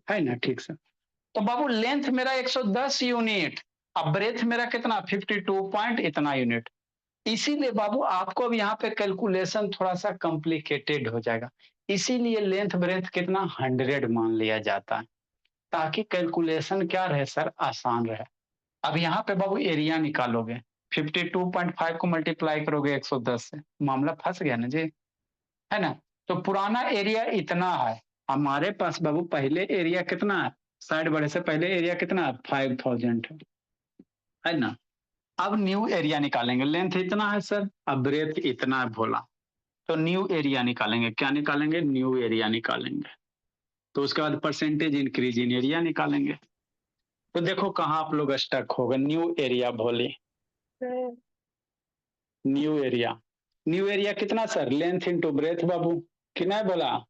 है ना। ठीक से, तो बाबू लेंथ मेरा 110 यूनिट, अब ब्रेथ मेरा कितना, 52 पॉइंट इतना यूनिट। इसीलिए बाबू आपको अब यहाँ पे कैलकुलेशन थोड़ा सा कॉम्प्लिकेटेड हो जाएगा, इसीलिए लेंथ ब्रेथ कितना 100 मान लिया जाता है, ताकि कैलकुलेशन क्या रहे सर, आसान रहे। अब यहाँ पे बाबू एरिया निकालोगे, 52.5 को मल्टीप्लाई करोगे 110 से, मामला फंस गया ना जी, है ना। तो पुराना एरिया इतना है, हमारे पास बाबू पहले एरिया कितना है, साइड बढ़े से पहले एरिया कितना है, 5000 है ना। अब न्यू एरिया निकालेंगे, लेंथ इतना है सर, अब ब्रेथ इतना है भोला, तो न्यू एरिया निकालेंगे। क्या निकालेंगे, न्यू एरिया निकालेंगे। तो उसके बाद परसेंटेज इंक्रीज इन एरिया निकालेंगे। तो देखो कहाँ आप लोग स्टक हो गए, न्यू एरिया भोले, न्यू एरिया। न्यू एरिया कितना सर, लेंथ इंटू ब्रेथ बाबू, कितना बोला,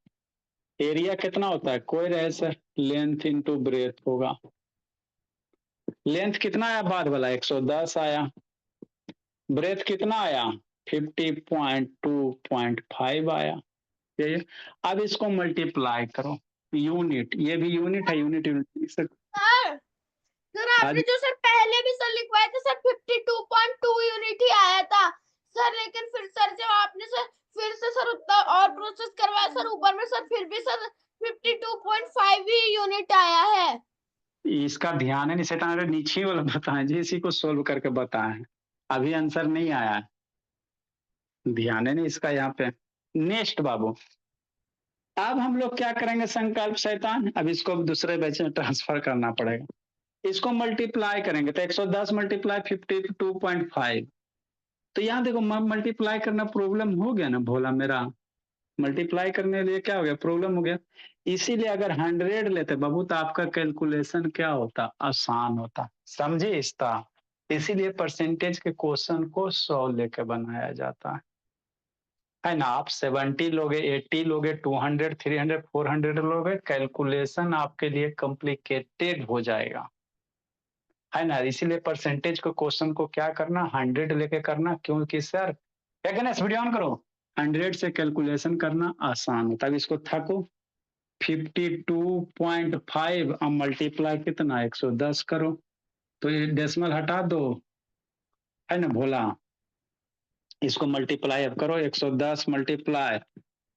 एरिया कितना होता है, कोई रहे सर, लेंथ इंटू ब्रेथ होगा। लेंथ कितना आया बाद वाला, 110 आया, ब्रेथ कितना आया, 50.2.5 आया। ये अब इसको मल्टीप्लाई करो, यूनिट, ये भी यूनिट है, यूनिट यूनिट सर। सर आपने जो सर पहले भी सर लिखवाया था सर 52.2 यूनिट ही आया था सर, लेकिन फिर सर जब आपने सर फिर से सर उतना और प्रोसेस करवाया सर ऊपर में सर, फिर भी सर 52.5 ही यूनिट आया है। इसका ध्यान है नहीं शैतान, नीचे वाला बताएं जी, इसी को सोल्व करके बताएं, अभी आंसर नहीं आया है, ध्यान है नहीं इसका यहाँ पे। नेक्स्ट बाबू, अब हम लोग क्या करेंगे संकल्प शैतान, अब इसको दूसरे बैच में ट्रांसफर करना पड़ेगा। इसको मल्टीप्लाई करेंगे तो 110 मल्टीप्लाई 52.5, तो यहाँ देखो मल्टीप्लाई करना प्रॉब्लम हो गया ना भोला मेरा, मल्टीप्लाई करने के लिए क्या हो गया, प्रॉब्लम हो गया। इसीलिए अगर 100 लेते बाबू तो आपका कैलकुलेशन क्या होता, आसान होता, समझे इसका। इसीलिए परसेंटेज के क्वेश्चन को 100 लेके बनाया जाता है ना। आप 70 लोगे, 80 लोगे, 200, 300, 400 लोगे, कैलकुलेशन आपके लिए कॉम्प्लिकेटेड हो जाएगा, है ना। इसीलिए परसेंटेज के क्वेश्चन को क्या करना, 100 लेके करना, क्योंकि सर क्या कहना, इस वीडियो ऑन करो, 100 से कैलकुलेशन करना आसान होता है। इसको थको, 52.5 अब मल्टीप्लाई कितना, 110 करो, तो ये डेसिमल हटा दो, है ना भोला। इसको मल्टीप्लाई अब करो, 110 मल्टीप्लाई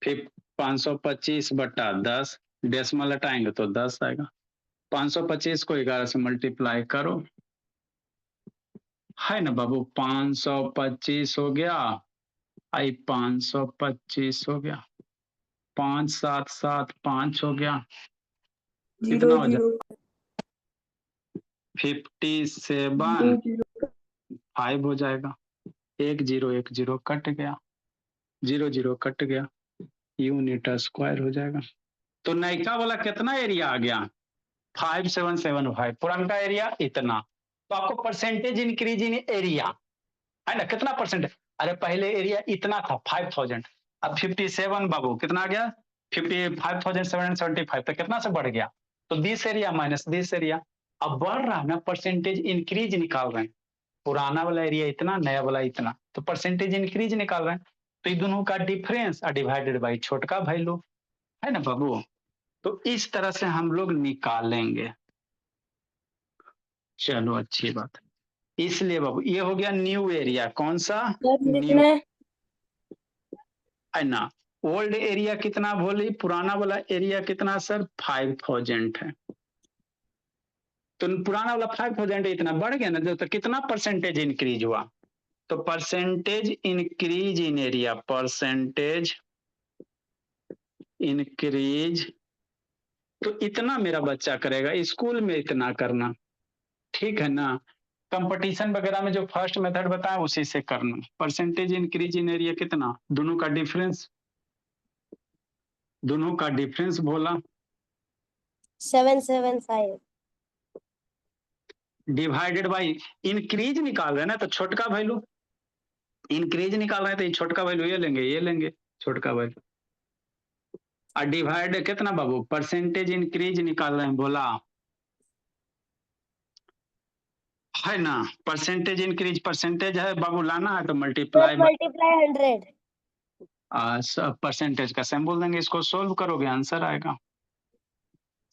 फिर 525 बटा 10, डेसिमल हटाएंगे तो 10 आएगा। 525 को 11 से मल्टीप्लाई करो, है ना बाबू, 525 हो गया, आई 525 हो गया, 5 7 7 5 हो गया, कितना हो जाए 57.5 हो जाएगा। 1010 कट गया, 00 कट गया, यूनिट स्क्वायर हो जाएगा। तो नयका वाला कितना एरिया आ गया, 5775, पुराना एरिया इतना। तो आपको परसेंटेज इंक्रीज इन एरिया, है ना, कितना परसेंट, अरे पहले एरिया इतना था 5000, अब 57 बाबू कितना आ गया, 55,775, तो कितना से बढ़ गया, तो this area minus this area, अब बढ़ रहा है ना, परसेंटेज इंक्रीज निकाल रहे हैं, पुराना वाला एरिया इतना, नया वाला इतना, तो परसेंटेज इंक्रीज निकाल रहे हैं, तो ये दोनों का डिफरेंस डिवाइडेड बाई छोटका वैल्यू, है ना बाबू। तो इस तरह से हम लोग निकालेंगे, चलो अच्छी बात है। इसलिए बाबू ये हो गया न्यू एरिया, कौन सा, न्यू, है ना। ओल्ड एरिया कितना बोली, पुराना वाला एरिया कितना सर, 5000 है, तो पुराना वाला 5000 इतना बढ़ गया ना, तो कितना परसेंटेज इंक्रीज हुआ, तो percentage increase in area, percentage increase, तो इतना मेरा बच्चा करेगा, स्कूल में इतना करना, ठीक है ना। कंपटीशन वगैरह में जो फर्स्ट मेथड बताया उसी से करना। परसेंटेज इंक्रीज इन एरिया कितना, दोनों का डिफरेंस बोला, 775। डिवाइडेड बाई इंक्रीज निकाल रहे हैं ना, तो छोटका वैल्यू इंक्रीज निकाल रहे हैं तो ये छोटका वैल्यू ये लेंगे छोटका वैल्यू, और डिवाइड कितना बाबू, परसेंटेज इंक्रीज निकाल रहे हैं बोला, है ना। परसेंटेज इंक्रीज, परसेंटेज है बाबू लाना है तो मल्टीप्लाई मल्टीप्लाई 100। परसेंटेज का सेम बोल देंगे, इसको सोल्व करोगे आंसर आएगा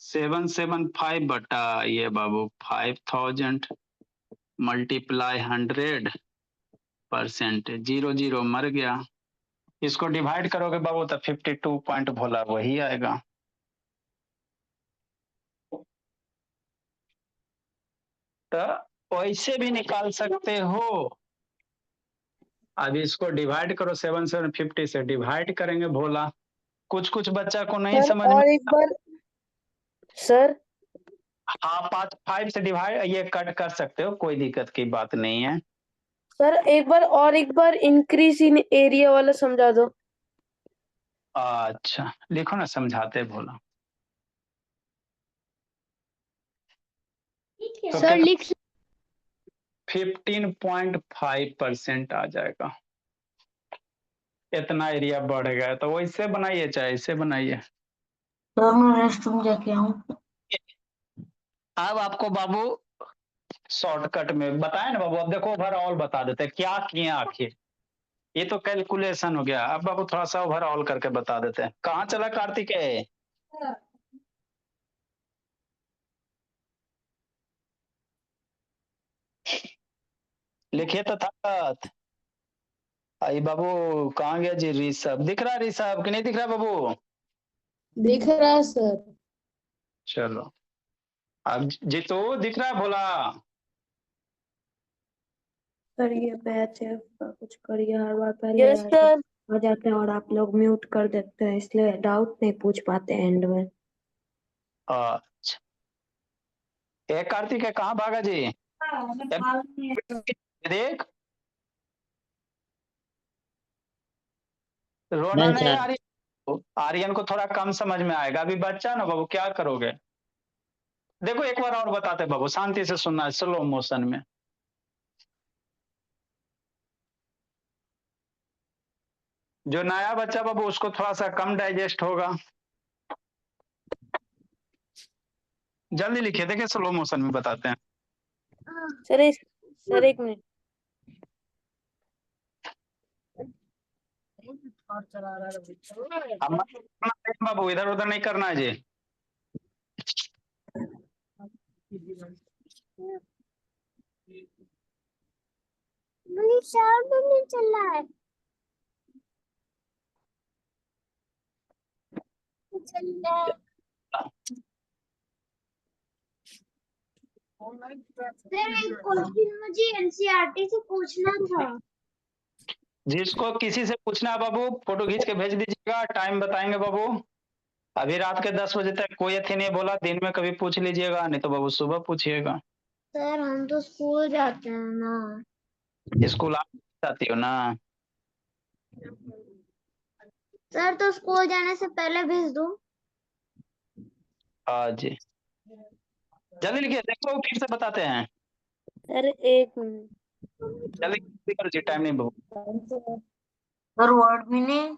775 बटा ये बाबू 5000 मल्टीप्लाई 100%, 0 0 मर गया। इसको डिवाइड करोगे बाबू तो 52 पॉइंट भोला वही आएगा। तो वैसे भी निकाल सकते हो। अब इसको डिवाइड करो 750 से डिवाइड करेंगे भोला, कुछ कुछ बच्चा को नहीं समझ में। और एक बार सर, हाँ 5 से डिवाइड ये कट कर सकते हो, कोई दिक्कत की बात नहीं है। सर एक बार इंक्रीज इन एरिया वाला समझा दो। अच्छा लिखो ना, समझाते भोला। तो सर लिख 15.5% आ जाएगा। इतना एरिया बढ़ गया तो वैसे बनाइए चाहे ऐसे बनाइए। सर मैं रेस्टरूम जाके आऊँ। अब आपको बाबू शॉर्टकट में बताए ना बाबू, अब देखो ओवरऑल बता देते हैं क्या किए आखिर। ये तो कैलकुलेशन हो गया, अब बाबू थोड़ा सा ओवरऑल करके बता देते हैं। कहाँ चला कार्तिक है? लिखिए तो था। आई बाबू कहाँ गया जी? ऋषभ दिख रहा है? ऋषभ कि नहीं दिख रहा बाबू? दिख रहा है सर। चलो अब जीतू दिख रहा है भोला? सर ये बैच है, कुछ करिए, हर बार पहले यस सर। आ जाते हैं और आप लोग म्यूट कर देते हैं, इसलिए डाउट नहीं पूछ पाते एंड में। अच्छा ए कार्तिक है, कहाँ भागा जी? देख रोना नहीं आ रही, आर्यन को थोड़ा कम समझ में आएगा, अभी बच्चा ना बाबू, क्या करोगे? देखो एक बार और बताते बाबू, शांति से सुनना है स्लो मोशन में। जो नया बच्चा बाबू उसको थोड़ा सा कम डाइजेस्ट होगा। जल्दी लिखिए, देखिए स्लो मोशन में बताते हैं। सर एक मिनट। अब बाबू इधर उधर नहीं करना है जी। नहीं चल रहा है। चल रहा है। सर एक क्वेश्चन मुझे एनसीईआरटी से पूछना था। जिसको किसी से पूछना है बाबू फोटो खींच के भेज दीजिएगा, टाइम बताएंगे बाबू। अभी रात के 10 बजे तक कोई अथी नहीं बोला, दिन में कभी पूछ लीजिएगा, नहीं तो बाबू सुबह पूछिएगा। सर हम तो स्कूल जाते हैं ना। स्कूल आप जाती हो ना? सर तो स्कूल जाने से पहले भेज दो। हाँ जी जल्दी लिखिए, देखो फिर से बताते हैं। सर एक मिनट। जल्दी करो जी, टाइम नहीं बाबू। Sir word meaning.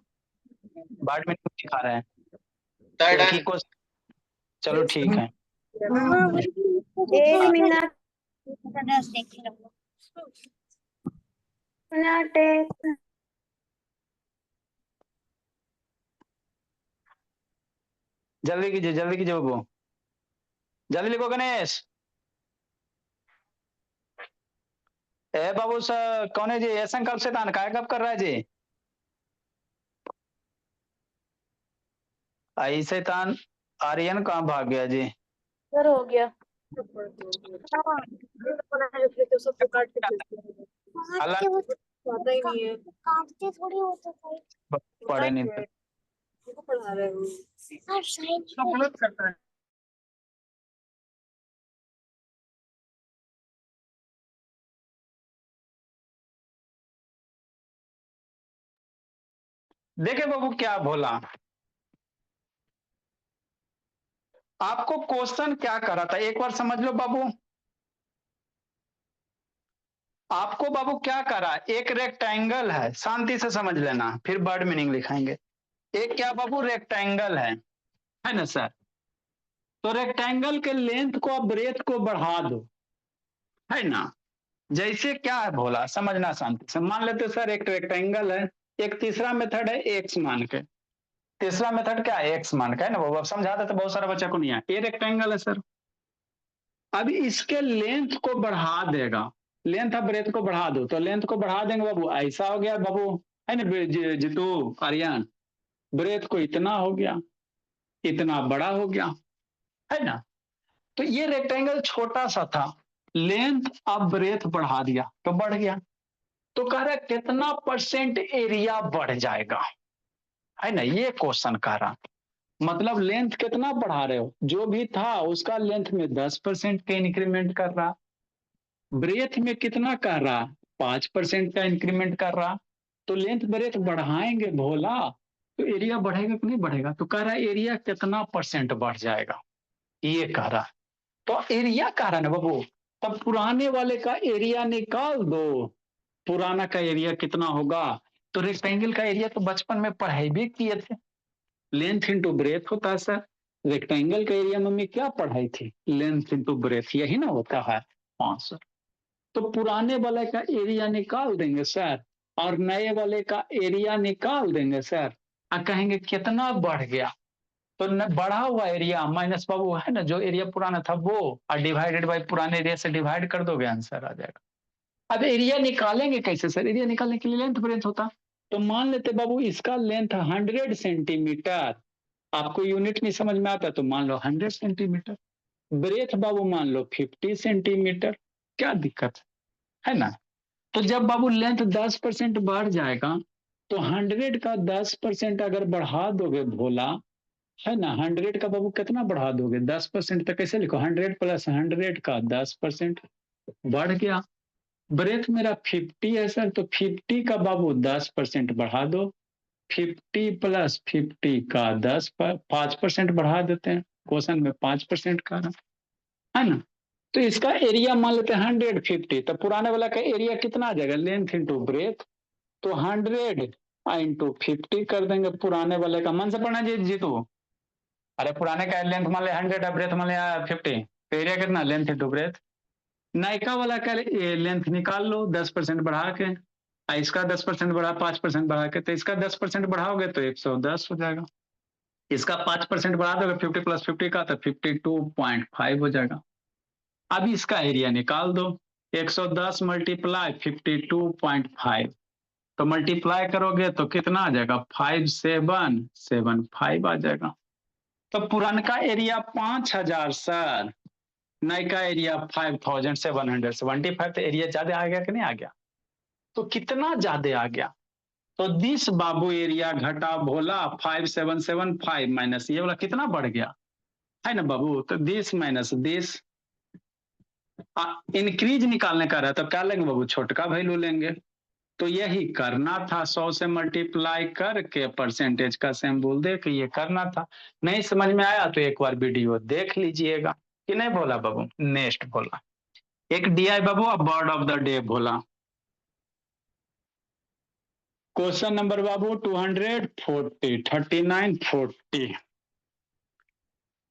बाद में कुछ दिखा रहे हैं एक ही को। चलो ठीक है। एक मिनट मिनट जल्दी कीजिए बाबू, जल्दी लिखो गणेश। ए बाबू सर कौन है जी? ऐसा कब से तान काय कब कर रहा है जी? आई शैतान आर्यन कहाँ भाग गया जी? सर हो गया। अल्लाह काटते थोड़ी होता है। पढ़े नहीं। पढ़ा रहे हो। हाँ साइड देखे बाबू क्या बोला, आपको क्वेश्चन क्या करा था एक बार समझ लो बाबू। आपको बाबू क्या करा, एक रेक्टेंगल है, शांति से समझ लेना फिर वर्ड मीनिंग लिखाएंगे। एक क्या बाबू रेक्टेंगल है ना सर। तो रेक्टेंगल के लेंथ को और ब्रेथ को बढ़ा दो, है ना। जैसे क्या है बोला, समझना शांति से। मान लेते सर एक रेक्टेंगल है, एक तीसरा मेथड है एक्स मान के। तीसरा मेथड क्या है, एक्स मान का है ना बाबू। अब समझा देते बहुत सारा बच्चा को नहीं है। ये रेक्टेंगल है सर, अब इसके लेंथ को बढ़ा देगा, लेंथ और ब्रेथ को बढ़ा दो। तो लेंथ को बढ़ा देंगे बाबू, ऐसा हो गया बाबू, है ना जितू आर्यन। ब्रेथ को इतना हो गया, इतना बड़ा हो गया, है ना। तो ये रेक्टेंगल छोटा सा था, लेंथ अब ब्रेथ बढ़ा दिया तो बढ़ गया। तो कह रहा है कितना परसेंट एरिया बढ़ जाएगा, है ना। ये क्वेश्चन कह रहा, मतलब लेंथ कितना बढ़ा रहे हो, जो भी था उसका लेंथ में 10% का इंक्रीमेंट कर रहा, ब्रेथ में कितना कर रहा, 5% का इंक्रीमेंट कर रहा। तो लेंथ ब्रेथ बढ़ाएंगे भोला तो एरिया बढ़ेगा कि नहीं बढ़ेगा। तो कह रहा है एरिया कितना परसेंट बढ़ जाएगा, ये कह रहा है। तो एरिया कह रहा है ना बाबू, तब पुराने वाले का एरिया निकाल दो। पुराना का एरिया कितना होगा, तो रेक्टेंगल का एरिया तो बचपन में पढ़ाई भी किए थे, लेंथ इंटू ब्रेथ होता है सर। रेक्टेंगल का एरिया मम्मी क्या पढ़ाई थी, लेंथ इंटू ब्रेथ, यही ना होता है 500। तो पुराने वाले का एरिया निकाल देंगे सर, और नए वाले का एरिया निकाल देंगे सर, और कहेंगे कितना बढ़ गया। तो बढ़ा हुआ एरिया माइनस बाबू है ना, जो एरिया पुराना था वो, और डिवाइडेड बाई पुराने एरिया से डिवाइड कर दोगे, आंसर आ जाएगा। अब एरिया निकालेंगे कैसे सर, एरिया निकालने के लिए लेंथ ब्रेथ होता। तो मान लेते बाबू इसका लेंथ 100 सेंटीमीटर, आपको यूनिट नहीं समझ में आता तो मान लो 100 सेंटीमीटर। ब्रेथ बाबू मान लो 50 सेंटीमीटर, क्या दिक्कत है ना। तो जब बाबू लेंथ 10% बढ़ जाएगा, तो 100 का 10% अगर बढ़ा दोगे भोला, है ना। 100 का बाबू कितना बढ़ा दोगे, 10%। तो कैसे लिखो, 100 प्लस 100 का 10% बढ़ गया। ब्रेथ मेरा 50 है सर, तो 50 का बाबू 10% बढ़ा दो। 50 प्लस 50 का 5% बढ़ा देते हैं, क्वेश्चन में 5% का है ना। तो इसका एरिया मान लेते हैं 150, तो पुराने वाला का एरिया कितना आ जाएगा, लेंथ इंटू ब्रेथ। तो 100 इंटू 50 कर देंगे पुराने वाले का। मन से पढ़ना जी जीतू। अरे पुराने का लेंथ मान लिया 100 है, ब्रेथ मान लिया 50, तो एरिया कितना, लेंथ इंटू ब्रेथ। नायका वाला का लेंथ निकाल लो 10% बढ़ा के, इसका 10% बढ़ा, 5% बढ़ा के। तो इसका 10% बढ़ाओगे तो 110 हो जाएगा, इसका 5% बढ़ा दोगे 50 प्लस 50 का तो 52.5 हो जाएगा। अब इसका एरिया निकाल दो, 110 मल्टीप्लाई 52.5, तो मल्टीप्लाई करोगे तो कितना आ जाएगा, 5775 आ जाएगा। तो पुरानका एरिया 5000 सर, नयका एरिया 5775। तो एरिया ज्यादा आ गया कि नहीं आ गया, तो कितना ज्यादा आ गया। तो दिस बाबू एरिया घटा भोला 5775 माइनस ये वाला कितना बढ़ गया, है ना बाबू। तो दिस माइनस दिस, इंक्रीज निकालने का रहा तो क्या लेंगे बाबू, छोटका वैल्यू लेंगे। तो यही करना था, 100 से मल्टीप्लाई करके परसेंटेज का सिंबल दे के ये करना था। नहीं समझ में आया तो एक बार वीडियो देख लीजिएगा, कि नहीं बोला बाबू। नेक्स्ट बोला एक डीआई बाबू, अब बर्ड ऑफ द डे बोला। क्वेश्चन नंबर बाबू 240 3940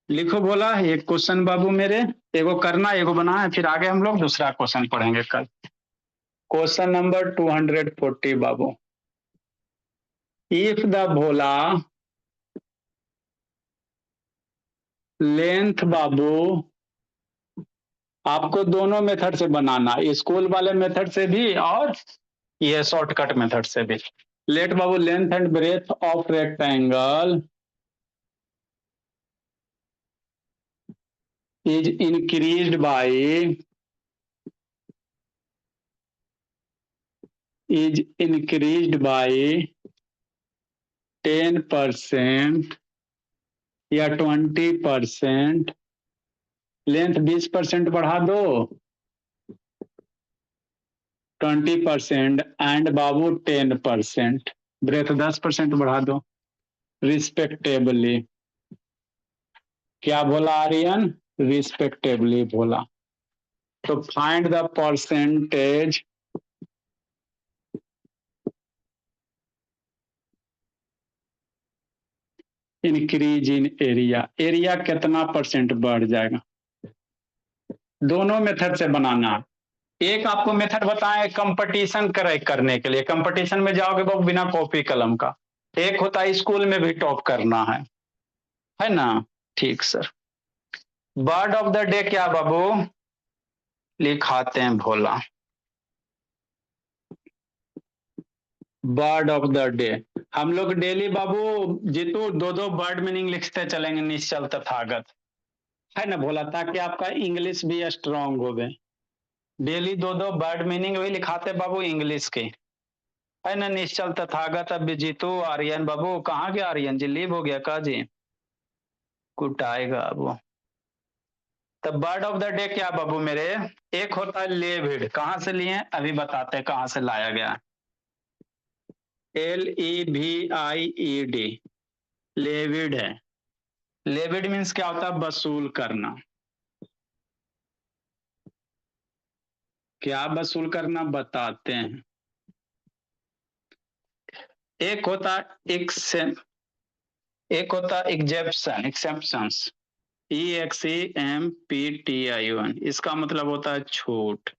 लिखो बोला। एक क्वेश्चन बाबू मेरे, एगो करना एगो बनाए, फिर आगे हम लोग दूसरा क्वेश्चन पढ़ेंगे कल। क्वेश्चन नंबर 240 बाबू, इफ द भोला लेंथ बाबू, आपको दोनों मेथड से बनाना, स्कूल वाले मेथड से भी और ये शॉर्टकट मेथड से भी। लेट बाबू length and breadth of rectangle is increased by 10% या 20%, लेंथ 20% बढ़ा दो 20% एंड बाबू 10%। ब्रेथ 10% बढ़ा दो। रिस्पेक्टेबली, क्या बोला आर्यन? रिस्पेक्टेबली बोला। तो find the percentage increase in area. Area कितना परसेंट बढ़ जाएगा? दोनों मेथड से बनाना। एक आपको मेथड बताएं कंपटीशन करने के लिए, कंपटीशन में जाओगे वो बिना कॉपी कलम का। एक होता है स्कूल में भी टॉप करना है ना? ठीक sir. Bird of the day क्या बाबू लिखाते हैं? भोला। बर्ड ऑफ द डे हम लोग डेली बाबू जीतू 2-2 बर्ड मीनिंग लिखते चलेंगे, निश्चल तथागत, है ना भोला, ताकि आपका इंग्लिश भी स्ट्रांग हो गए। डेली 2-2 बर्ड मीनिंग वही लिखाते बाबू इंग्लिश के, है ना? निश्चल तथागत। अब जीतू आर्यन बाबू कहाँ गया? आर्यन जी लीव हो गया का जी? कुछ आएगा वो। तो बर्ड ऑफ द डे क्या बाबू मेरे? एक होता है लेविड। कहाँ से लिए? अभी बताते हैं कहाँ से लाया गया। LEVIED, लेविड है। लेविड मीन्स क्या होता है? वसूल करना। क्या वसूल करना बताते हैं। एक होता एग्जेप्शन, एक्सेप्शंस, EXEMPTION, इसका मतलब होता है छूट।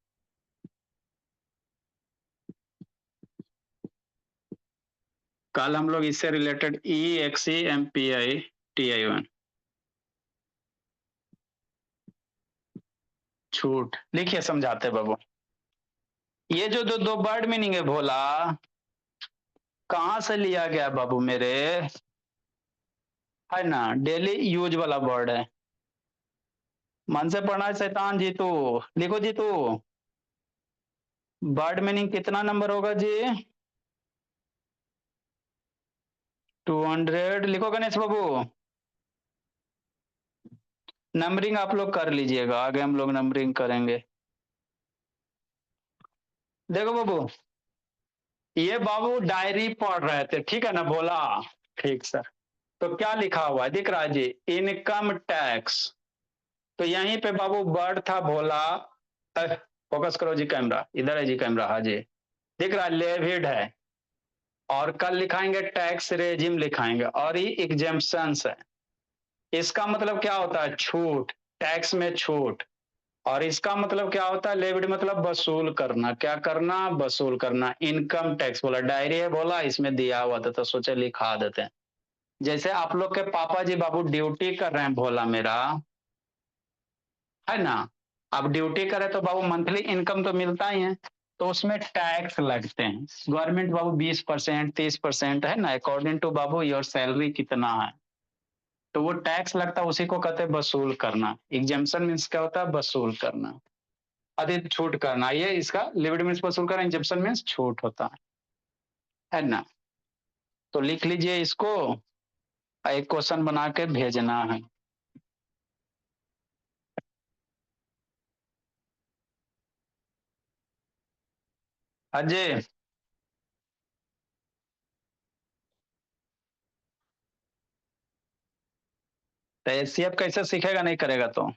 कल हम लोग इससे रिलेटेड EXEMPTION, छूट लिखिए, समझाते बाबू। ये जो दो वर्ड मीनिंग है भोला, कहां से लिया गया बाबू मेरे? है ना? डेली यूज वाला वर्ड है। मन से पढ़ना है शैतान जीतू। लिखो जीतू, वर्ड मीनिंग कितना नंबर होगा जी? 200 लिखो गणेश बाबू। नंबरिंग आप लोग कर लीजिएगा, आगे हम लोग नंबरिंग करेंगे। देखो बाबू, ये बाबू डायरी पढ़ रहे थे, ठीक है ना बोला? ठीक सर। तो क्या लिखा हुआ है दिख रहा है जी? Income tax. तो यहीं पे बाबू वर्ड था भोला। फोकस करो जी, कैमरा इधर है जी, कैमरा। हाँ जी, दिख रहा है लेविड है। और कल लिखाएंगे टैक्स रेजिम लिखाएंगे, और ये एग्जेम्पशंस है। इसका मतलब क्या होता है? छूट, टैक्स में छूट। और इसका मतलब क्या होता है? लेविड मतलब वसूल करना। क्या करना? वसूल करना। इनकम टैक्स बोला, डायरी है बोला, इसमें दिया हुआ था तो सोचे लिखा देते हैं। जैसे आप लोग के पापा जी बाबू ड्यूटी कर रहे हैं भोला मेरा, है ना? अब ड्यूटी करे तो बाबू मंथली इनकम तो मिलता ही है, तो उसमें टैक्स लगते हैं। गवर्नमेंट बाबू 20%, 30%, है ना, अकॉर्डिंग टू बाबू योर सैलरी कितना है, तो वो टैक्स लगता है, उसी को कहते हैं वसूल करना। एग्जेम्पशन मीन्स क्या होता है? वसूल करना, अधिक छूट करना। ये इसका लिमिट मीन्स वसूल करना, एग्जेम्पशन मीन्स छूट होता है ना? तो लिख लीजिए इसको, एक क्वेश्चन बना के भेजना है। अजय, तो एचसीएफ कैसे सीखेगा नहीं करेगा तो?